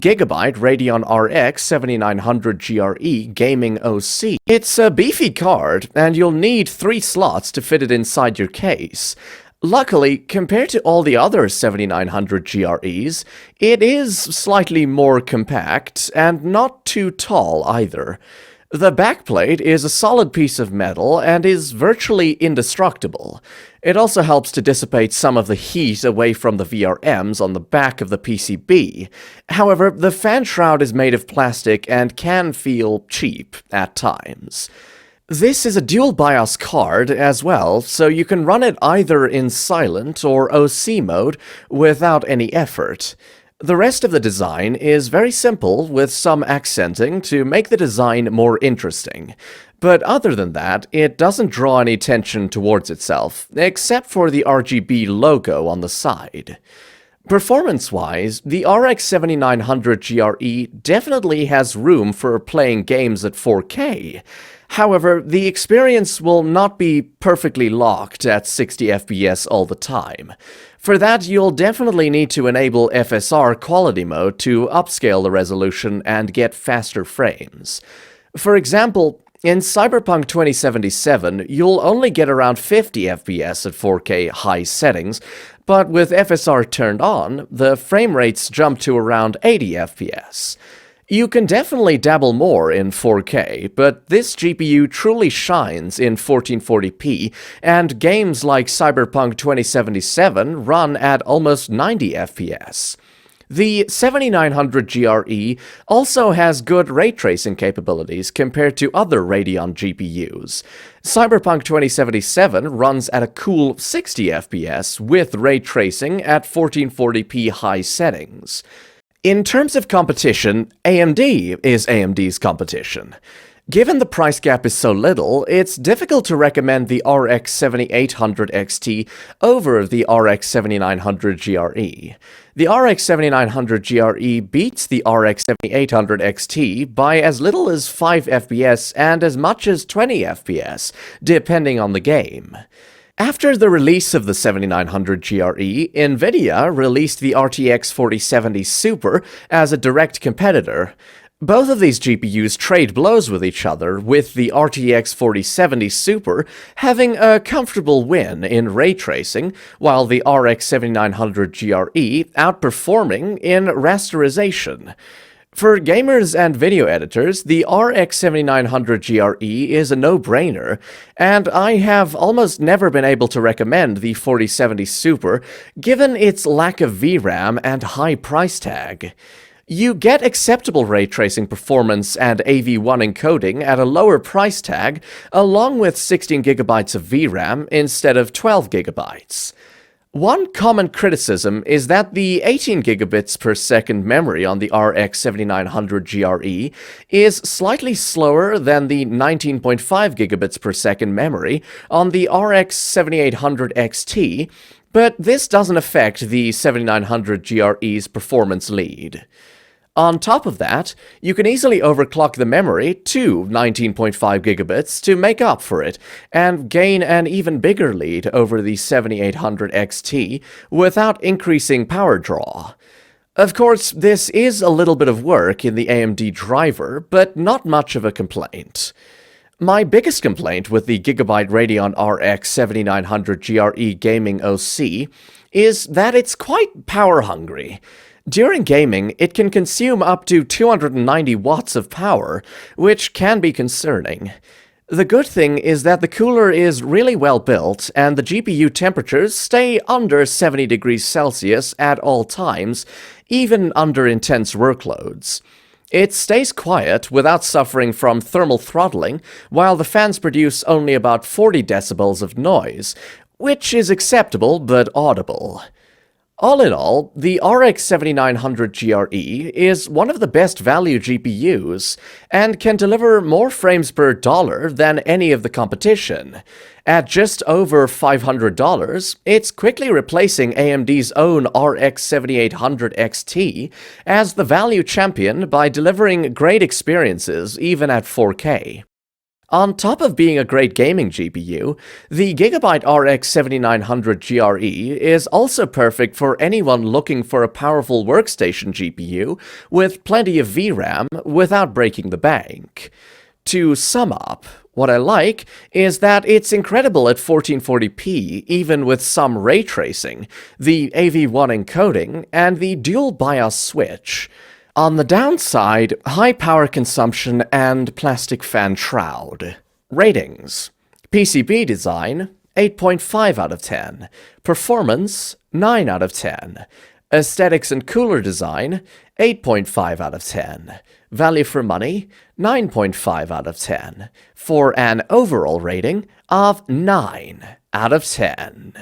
Gigabyte Radeon RX 7900 GRE Gaming OC. It's a beefy card, and you'll need 3 slots to fit it inside your case. Luckily, compared to all the other 7900 GREs, it is slightly more compact, and not too tall either. The backplate is a solid piece of metal and is virtually indestructible. It also helps to dissipate some of the heat away from the VRMs on the back of the PCB. However, the fan shroud is made of plastic and can feel cheap at times. This is a dual BIOS card as well, so you can run it either in silent or OC mode without any effort. The rest of the design is very simple, with some accenting to make the design more interesting. But other than that, it doesn't draw any attention towards itself, except for the RGB logo on the side. Performance-wise, the RX 7900 GRE definitely has room for playing games at 4K. However, the experience will not be perfectly locked at 60 FPS all the time. For that, you'll definitely need to enable FSR quality mode to upscale the resolution and get faster frames. For example, in Cyberpunk 2077, you'll only get around 50 FPS at 4K high settings, but with FSR turned on, the frame rates jump to around 80 FPS. You can definitely dabble more in 4K, but this GPU truly shines in 1440p, and games like Cyberpunk 2077 run at almost 90 FPS. The 7900 GRE also has good ray tracing capabilities compared to other Radeon GPUs. Cyberpunk 2077 runs at a cool 60 FPS with ray tracing at 1440p high settings. In terms of competition, AMD is AMD's competition. Given the price gap is so little, it's difficult to recommend the RX 7800 XT over the RX 7900 GRE. The RX 7900 GRE beats the RX 7800 XT by as little as 5 FPS and as much as 20 FPS, depending on the game. After the release of the 7900 GRE, Nvidia released the RTX 4070 Super as a direct competitor. Both of these GPUs trade blows with each other, with the RTX 4070 Super having a comfortable win in ray tracing, while the RX 7900 GRE outperforming in rasterization. For gamers and video editors, the RX 7900 GRE is a no-brainer, and I have almost never been able to recommend the 4070 Super, given its lack of VRAM and high price tag. You get acceptable ray tracing performance and AV1 encoding at a lower price tag, along with 16 GB of VRAM instead of 12 GB. One common criticism is that the 18 gigabits per second memory on the RX 7900 GRE is slightly slower than the 19.5 gigabits per second memory on the RX 7800 XT, but this doesn't affect the 7900 GRE's performance lead. On top of that, you can easily overclock the memory to 19.5 gigabits to make up for it, and gain an even bigger lead over the 7800 XT without increasing power draw. Of course, this is a little bit of work in the AMD driver, but not much of a complaint. My biggest complaint with the Gigabyte Radeon RX 7900 GRE Gaming OC is that it's quite power-hungry. During gaming, it can consume up to 290 watts of power, which can be concerning. The good thing is that the cooler is really well built, and the GPU temperatures stay under 70 degrees Celsius at all times, even under intense workloads. It stays quiet without suffering from thermal throttling, while the fans produce only about 40 decibels of noise, which is acceptable but audible. All in all, the RX 7900 GRE is one of the best value GPUs, and can deliver more frames per dollar than any of the competition. At just over $500, it's quickly replacing AMD's own RX 7800 XT as the value champion by delivering great experiences even at 4K. On top of being a great gaming GPU, the Gigabyte RX 7900 GRE is also perfect for anyone looking for a powerful workstation GPU with plenty of VRAM without breaking the bank. To sum up, what I like is that it's incredible at 1440p even with some ray tracing, the AV1 encoding, and the dual BIOS switch. On the downside, high power consumption and plastic fan shroud. Ratings: PCB design, 8.5 out of 10. Performance, 9 out of 10. Aesthetics and cooler design, 8.5 out of 10. Value for money, 9.5 out of 10. For an overall rating of 9 out of 10.